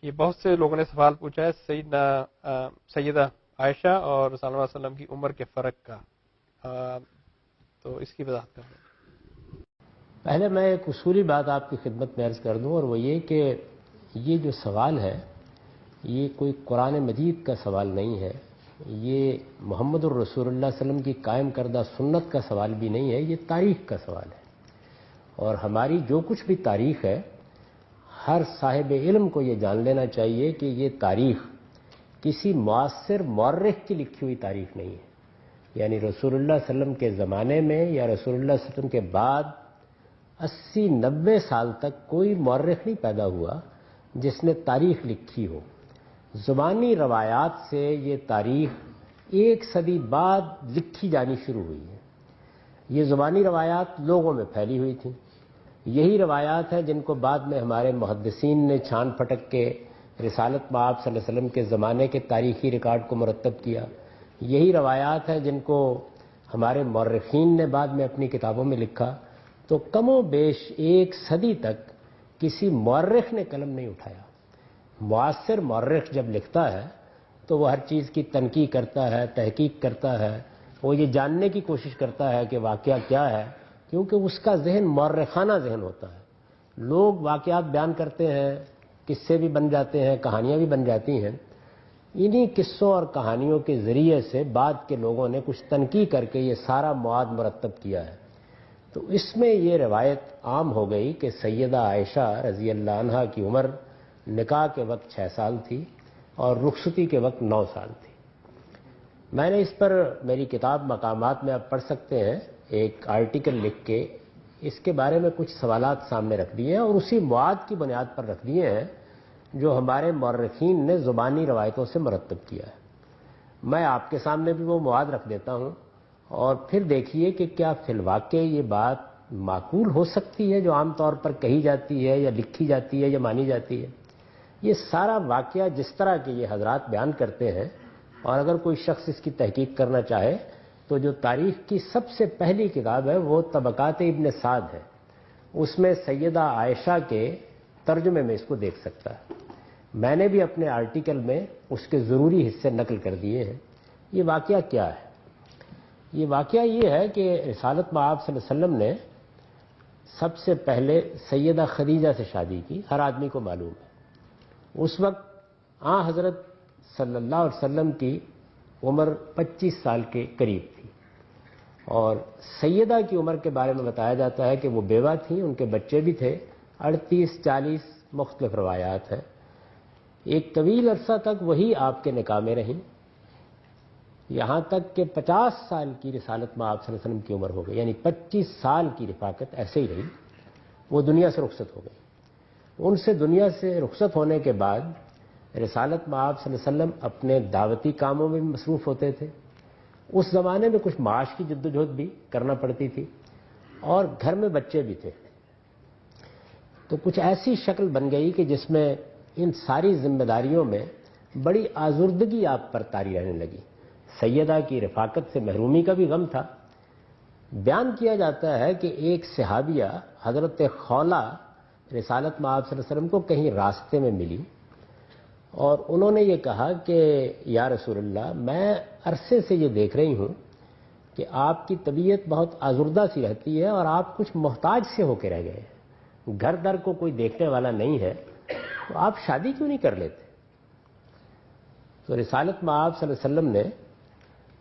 یہ بہت سے لوگوں نے سوال پوچھا ہے سیدہ عائشہ اور رسول اللہ صلی اللہ علیہ وسلم کی عمر کے فرق کا، تو اس کی وضاحت کریں۔ پہلے میں ایک اصولی بات آپ کی خدمت میں عرض کر دوں، اور وہ یہ کہ یہ جو سوال ہے یہ کوئی قرآن مجید کا سوال نہیں ہے، یہ محمد الرسول اللہ صلی اللہ علیہ وسلم کی قائم کردہ سنت کا سوال بھی نہیں ہے، یہ تاریخ کا سوال ہے۔ اور ہماری جو کچھ بھی تاریخ ہے، ہر صاحب علم کو یہ جان لینا چاہیے کہ یہ تاریخ کسی معاصر مورخ کی لکھی ہوئی تاریخ نہیں ہے۔ یعنی رسول اللہ صلی اللہ علیہ وسلم کے زمانے میں یا رسول اللہ صلی اللہ علیہ وسلم کے بعد 80-90 سال تک کوئی مورخ نہیں پیدا ہوا جس نے تاریخ لکھی ہو۔ زبانی روایات سے یہ تاریخ 1 صدی بعد لکھی جانی شروع ہوئی ہے۔ یہ زبانی روایات لوگوں میں پھیلی ہوئی تھیں، یہی روایات ہیں جن کو بعد میں ہمارے محدثین نے چھان پھٹک کے رسالت مآب صلی اللہ علیہ وسلم کے زمانے کے تاریخی ریکارڈ کو مرتب کیا، یہی روایات ہیں جن کو ہمارے مورخین نے بعد میں اپنی کتابوں میں لکھا۔ تو کم و بیش 1 صدی تک کسی مورخ نے قلم نہیں اٹھایا۔ معاصر مورخ جب لکھتا ہے تو وہ ہر چیز کی تنقیح کرتا ہے، تحقیق کرتا ہے، وہ یہ جاننے کی کوشش کرتا ہے کہ واقعہ کیا ہے، کیونکہ اس کا ذہن مورخانہ ذہن ہوتا ہے۔ لوگ واقعات بیان کرتے ہیں، قصے بھی بن جاتے ہیں، کہانیاں بھی بن جاتی ہیں، انہی قصوں اور کہانیوں کے ذریعے سے بعد کے لوگوں نے کچھ تنقیح کر کے یہ سارا مواد مرتب کیا ہے۔ تو اس میں یہ روایت عام ہو گئی کہ سیدہ عائشہ رضی اللہ عنہا کی عمر نکاح کے وقت 6 سال تھی اور رخصتی کے وقت 9 سال تھی۔ میں نے اس پر میری کتاب مقامات میں آپ پڑھ سکتے ہیں ایک آرٹیکل لکھ کے اس کے بارے میں کچھ سوالات سامنے رکھ دیے ہیں، اور اسی مواد کی بنیاد پر رکھ دیے ہیں جو ہمارے مورخین نے زبانی روایتوں سے مرتب کیا ہے۔ میں آپ کے سامنے بھی وہ مواد رکھ دیتا ہوں، اور پھر دیکھیے کہ کیا فی الواقع یہ بات معقول ہو سکتی ہے جو عام طور پر کہی جاتی ہے یا لکھی جاتی ہے یا مانی جاتی ہے۔ یہ سارا واقعہ جس طرح کے یہ حضرات بیان کرتے ہیں، اور اگر کوئی شخص اس کی تحقیق کرنا چاہے تو جو تاریخ کی سب سے پہلی کتاب ہے وہ طبقات ابن سعد ہے، اس میں سیدہ عائشہ کے ترجمے میں اس کو دیکھ سکتا ہے۔ میں نے بھی اپنے آرٹیکل میں اس کے ضروری حصے نقل کر دیے ہیں۔ یہ واقعہ کیا ہے؟ یہ واقعہ یہ ہے کہ رسالت مآب صلی اللہ علیہ وسلم نے سب سے پہلے سیدہ خدیجہ سے شادی کی، ہر آدمی کو معلوم ہے۔ اس وقت حضرت صلی اللہ علیہ وسلم کی عمر 25 سال کے قریب تھی، اور سیدہ کی عمر کے بارے میں بتایا جاتا ہے کہ وہ بیوہ تھیں، ان کے بچے بھی تھے، 38-40 مختلف روایات ہیں۔ ایک طویل عرصہ تک وہی آپ کے نکاح میں رہیں، یہاں تک کہ 50 سال کی رسالت مآب صلی اللہ علیہ وسلم کی عمر ہو گئی، یعنی 25 سال کی رفاقت ایسے ہی رہی۔ وہ دنیا سے رخصت ہو گئی۔ ان سے دنیا سے رخصت ہونے کے بعد رسالت مآب صلی اللہ علیہ وسلم اپنے دعوتی کاموں میں بھی مصروف ہوتے تھے۔ اس زمانے میں کچھ معاش کی جدوجہد بھی کرنا پڑتی تھی، اور گھر میں بچے بھی تھے۔ تو کچھ ایسی شکل بن گئی کہ جس میں ان ساری ذمہ داریوں میں بڑی آزردگی آپ پر طاری رہنے لگی۔ سیدہ کی رفاقت سے محرومی کا بھی غم تھا۔ بیان کیا جاتا ہے کہ ایک صحابیہ حضرت خولہ رسالت مآب صلی اللہ علیہ وسلم کو کہیں راستے میں ملی، اور انہوں نے یہ کہا کہ یا رسول اللہ، میں عرصے سے یہ دیکھ رہی ہوں کہ آپ کی طبیعت بہت آزردہ سی رہتی ہے اور آپ کچھ محتاج سے ہو کے رہ گئے ہیں، گھر در کو کوئی دیکھنے والا نہیں ہے، تو آپ شادی کیوں نہیں کر لیتے؟ تو رسالت مآب صلی اللہ علیہ وسلم نے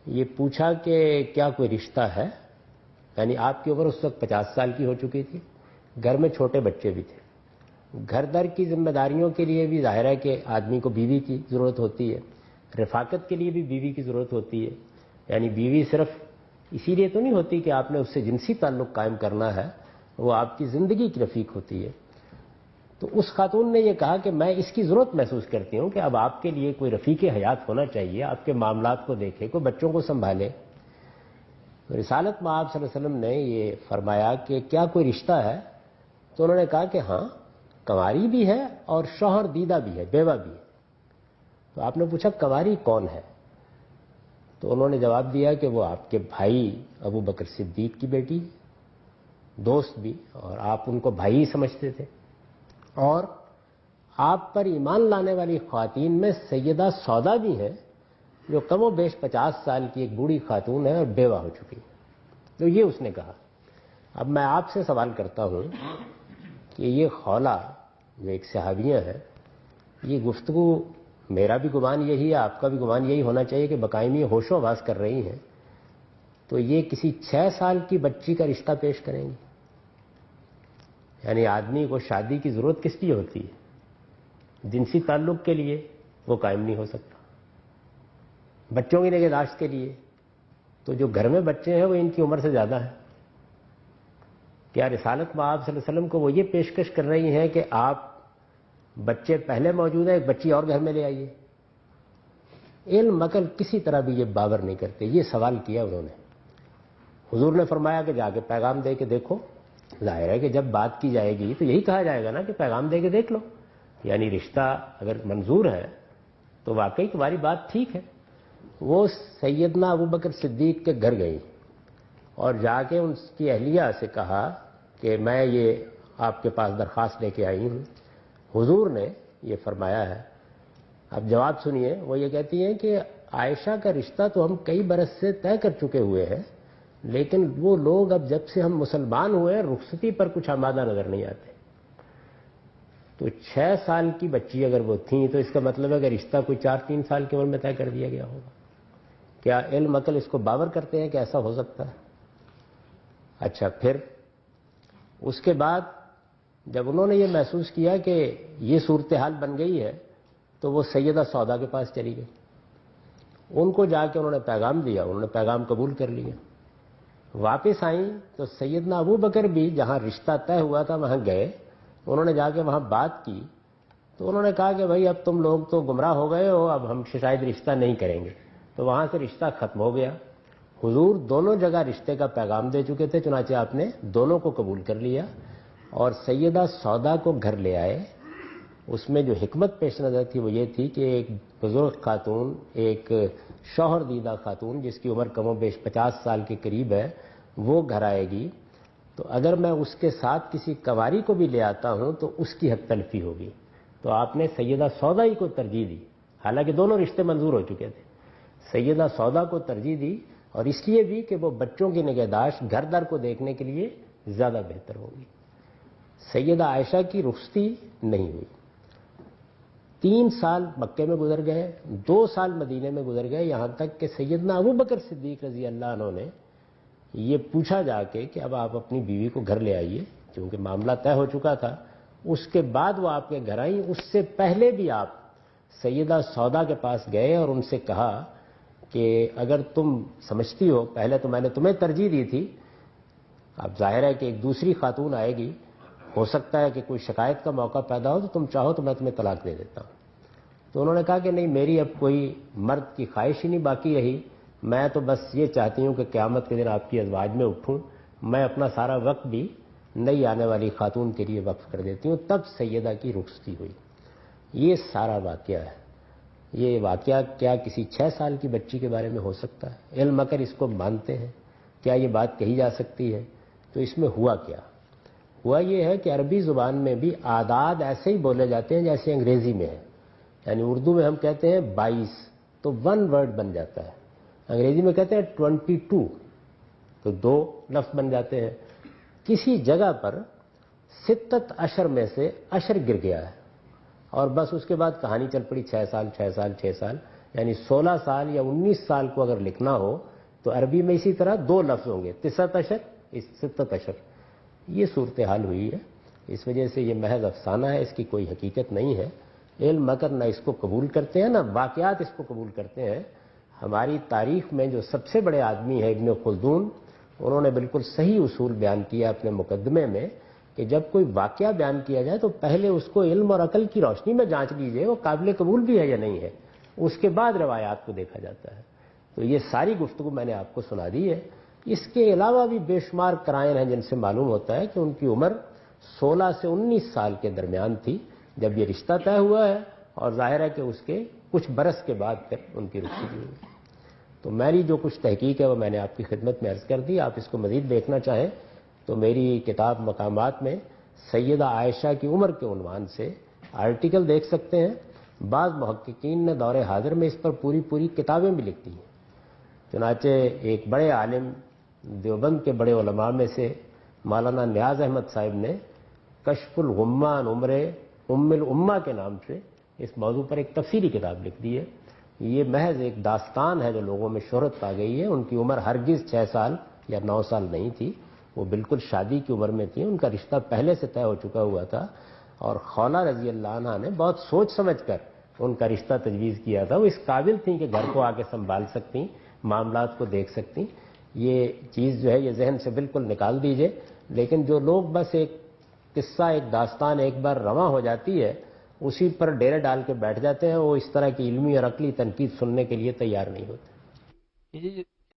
یہ پوچھا کہ کیا کوئی رشتہ ہے؟ یعنی آپ کی عمر اس وقت 50 سال کی ہو چکی تھی، گھر میں چھوٹے بچے بھی تھے، گھر در کی ذمہ داریوں کے لیے بھی ظاہر ہے کہ آدمی کو بیوی کی ضرورت ہوتی ہے، رفاقت کے لیے بھی بیوی کی ضرورت ہوتی ہے۔ یعنی بیوی صرف اسی لیے تو نہیں ہوتی کہ آپ نے اس سے جنسی تعلق قائم کرنا ہے، وہ آپ کی زندگی کی رفیق ہوتی ہے۔ تو اس خاتون نے یہ کہا کہ میں اس کی ضرورت محسوس کرتی ہوں کہ اب آپ کے لیے کوئی رفیق حیات ہونا چاہیے، آپ کے معاملات کو دیکھے، کوئی بچوں کو سنبھالے۔ تو رسالت مآب صلی اللہ علیہ وسلم نے یہ فرمایا کہ کیا کوئی رشتہ ہے؟ تو انہوں نے کہا کہ ہاں، کنواری بھی ہے اور شوہر دیدہ بھی ہے، بیوہ بھی ہے۔ تو آپ نے پوچھا کنواری کون ہے؟ تو انہوں نے جواب دیا کہ وہ آپ کے بھائی ابو بکر صدیق کی بیٹی، دوست بھی، اور آپ ان کو بھائی سمجھتے تھے، اور آپ پر ایمان لانے والی خواتین میں سیدہ سودا بھی ہیں، جو کم و بیش 50 سال کی ایک بوڑھی خاتون ہے اور بیوہ ہو چکی ہے. تو یہ اس نے کہا. اب میں آپ سے سوال کرتا ہوں کہ یہ خولہ جو ایک صحابیہ ہے، یہ گفتگو، میرا بھی گمان یہی ہے، آپ کا بھی گمان یہی ہونا چاہیے کہ بقائمی ہوش و حواس کر رہی ہیں، تو یہ کسی 6 سال کی بچی کا رشتہ پیش کریں گی؟ یعنی آدمی کو شادی کی ضرورت کس لیے ہوتی ہے؟ جنسی تعلق کے لیے وہ قائم نہیں ہو سکتا، بچوں کی نگہداشت کے لیے. تو جو گھر میں بچے ہیں وہ ان کی عمر سے زیادہ ہیں. کیا رسالت مآب صلی اللہ علیہ وسلم کو وہ یہ پیشکش کر رہی ہیں کہ آپ بچے پہلے موجود ہیں، ایک بچی اور گھر میں لے آئیے؟ علم عقل کسی طرح بھی یہ باور نہیں کرتے. یہ سوال کیا انہوں نے. حضور نے فرمایا کہ جا کے پیغام دے کے دیکھو. ظاہر ہے کہ جب بات کی جائے گی تو یہی کہا جائے گا نا کہ پیغام دے کے دیکھ لو. یعنی رشتہ اگر منظور ہے تو واقعی تمہاری بات ٹھیک ہے. وہ سیدنا ابوبکر صدیق کے گھر گئی اور جا کے ان کی اہلیہ سے کہا کہ میں یہ آپ کے پاس درخواست لے کے آئی ہوں. حضور نے یہ فرمایا ہے. اب جواب سنیے. وہ یہ کہتی ہیں کہ عائشہ کا رشتہ تو ہم کئی برس سے طے کر چکے ہوئے ہیں، لیکن وہ لوگ اب جب سے ہم مسلمان ہوئے ہیں رخصتی پر کچھ آمادہ نظر نہیں آتے. تو 6 سال کی بچی اگر وہ تھیں تو اس کا مطلب ہے کہ رشتہ کوئی 4-3 سال کی عمر میں طے کر دیا گیا ہوگا. کیا علم عقل اس کو باور کرتے ہیں کہ ایسا ہو سکتا ہے؟ اچھا، پھر اس کے بعد جب انہوں نے یہ محسوس کیا کہ یہ صورتحال بن گئی ہے تو وہ سیدہ سودا کے پاس چلی گئی. ان کو جا کے انہوں نے پیغام دیا، انہوں نے پیغام قبول کر لیا. واپس آئیں تو سیدنا ابو بکر بھی جہاں رشتہ طے ہوا تھا وہاں گئے. انہوں نے جا کے وہاں بات کی تو انہوں نے کہا کہ بھائی اب تم لوگ تو گمراہ ہو گئے ہو، اب ہم شاید رشتہ نہیں کریں گے. تو وہاں سے رشتہ ختم ہو گیا. حضور دونوں جگہ رشتے کا پیغام دے چکے تھے، چنانچہ آپ نے دونوں کو قبول کر لیا اور سیدہ سودا کو گھر لے آئے. اس میں جو حکمت پیش نظر تھی وہ یہ تھی کہ ایک بزرگ خاتون، ایک شوہر دیدہ خاتون جس کی عمر کم و بیش 50 سال کے قریب ہے، وہ گھر آئے گی تو اگر میں اس کے ساتھ کسی کنواری کو بھی لے آتا ہوں تو اس کی حق تلفی ہوگی. تو آپ نے سیدہ سودا ہی کو ترجیح دی، حالانکہ دونوں رشتے منظور ہو چکے تھے. سیدہ سودا کو ترجیح دی اور اس لیے بھی کہ وہ بچوں کی نگہداشت گھر در کو دیکھنے کے لیے زیادہ بہتر ہوگی. سیدہ عائشہ کی رخصتی نہیں ہوئی. 3 سال مکے میں گزر گئے، 2 سال مدینے میں گزر گئے، یہاں تک کہ سیدنا ابوبکر صدیق رضی اللہ عنہ نے یہ پوچھا جا کے کہ اب آپ اپنی بیوی کو گھر لے آئیے، کیونکہ معاملہ طے ہو چکا تھا. اس کے بعد وہ آپ کے گھر آئیں. اس سے پہلے بھی آپ سیدہ سودا کے پاس گئے اور ان سے کہا کہ اگر تم سمجھتی ہو، پہلے تو میں نے تمہیں ترجیح دی تھی، اب ظاہر ہے کہ ایک دوسری خاتون آئے گی، ہو سکتا ہے کہ کوئی شکایت کا موقع پیدا ہو تو تم چاہو تو میں تمہیں طلاق دے دیتا ہوں. تو انہوں نے کہا کہ نہیں، میری اب کوئی مرد کی خواہش ہی نہیں باقی رہی، میں تو بس یہ چاہتی ہوں کہ قیامت کے دن آپ کی ازواج میں اٹھوں، میں اپنا سارا وقت بھی نئی آنے والی خاتون کے لیے وقف کر دیتی ہوں. تب سیدہ کی رخصتی ہوئی. یہ سارا واقعہ ہے. یہ واقعہ کیا کسی 6 سال کی بچی کے بارے میں ہو سکتا ہے؟ علم اگر اس کو مانتے ہیں، کیا یہ بات کہی جا سکتی ہے؟ تو اس میں ہوا کیا؟ ہوا یہ ہے کہ عربی زبان میں بھی اعداد ایسے ہی بولے جاتے ہیں جیسے انگریزی میں ہے. یعنی اردو میں ہم کہتے ہیں 22 تو 1 ورڈ بن جاتا ہے، انگریزی میں کہتے ہیں 22 تو 2 لفظ بن جاتے ہیں. کسی جگہ پر 6 اشر میں سے اشر گر گیا ہے اور بس اس کے بعد کہانی چل پڑی 6 سال 6 سال 6 سال. یعنی 16 سال یا 19 سال کو اگر لکھنا ہو تو عربی میں اسی طرح 2 لفظ ہوں گے، 9 اشر 6 اشر. یہ صورتحال ہوئی ہے. اس وجہ سے یہ محض افسانہ ہے، اس کی کوئی حقیقت نہیں ہے. علم مگر نہ اس کو قبول کرتے ہیں نہ واقعات اس کو قبول کرتے ہیں. ہماری تاریخ میں جو سب سے بڑے آدمی ہے ابن خلدون، انہوں نے بالکل صحیح اصول بیان کیا اپنے مقدمے میں کہ جب کوئی واقعہ بیان کیا جائے تو پہلے اس کو علم اور عقل کی روشنی میں جانچ لیجئے وہ قابل قبول بھی ہے یا نہیں ہے، اس کے بعد روایات کو دیکھا جاتا ہے. تو یہ ساری گفتگو میں نے آپ کو سنا دی ہے. اس کے علاوہ بھی بے شمار قرائن ہیں جن سے معلوم ہوتا ہے کہ ان کی عمر 16 سے 19 سال کے درمیان تھی جب یہ رشتہ طے ہوا ہے، اور ظاہر ہے کہ اس کے کچھ برس کے بعد پھر ان کی رخصتی ہوئی. تو میری جو کچھ تحقیق ہے وہ میں نے آپ کی خدمت میں عرض کر دی. آپ اس کو مزید دیکھنا چاہیں تو میری کتاب مقامات میں سیدہ عائشہ کی عمر کے عنوان سے آرٹیکل دیکھ سکتے ہیں. بعض محققین نے دور حاضر میں اس پر پوری کتابیں بھی لکھ دی ہیں. چنانچہ ایک بڑے عالم دیوبند کے بڑے علماء میں سے مولانا نیاز احمد صاحب نے کشف الغمہ عن عمر ام الامہ کے نام سے اس موضوع پر ایک تفصیلی کتاب لکھ دی ہے. یہ محض ایک داستان ہے جو لوگوں میں شہرت پا گئی ہے. ان کی عمر ہرگز 6 سال یا 9 سال نہیں تھی، وہ بالکل شادی کی عمر میں تھی. ان کا رشتہ پہلے سے طے ہو چکا ہوا تھا اور خولہ رضی اللہ عنہ نے بہت سوچ سمجھ کر ان کا رشتہ تجویز کیا تھا. وہ اس قابل تھیں کہ گھر کو آ کے سنبھال سکتی، معاملات کو دیکھ سکتی. یہ چیز جو ہے یہ ذہن سے بالکل نکال دیجئے. لیکن جو لوگ بس ایک قصہ، ایک داستان ایک بار رواں ہو جاتی ہے اسی پر ڈیرے ڈال کے بیٹھ جاتے ہیں، وہ اس طرح کی علمی اور عقلی تنقید سننے کے لیے تیار نہیں ہوتے. جی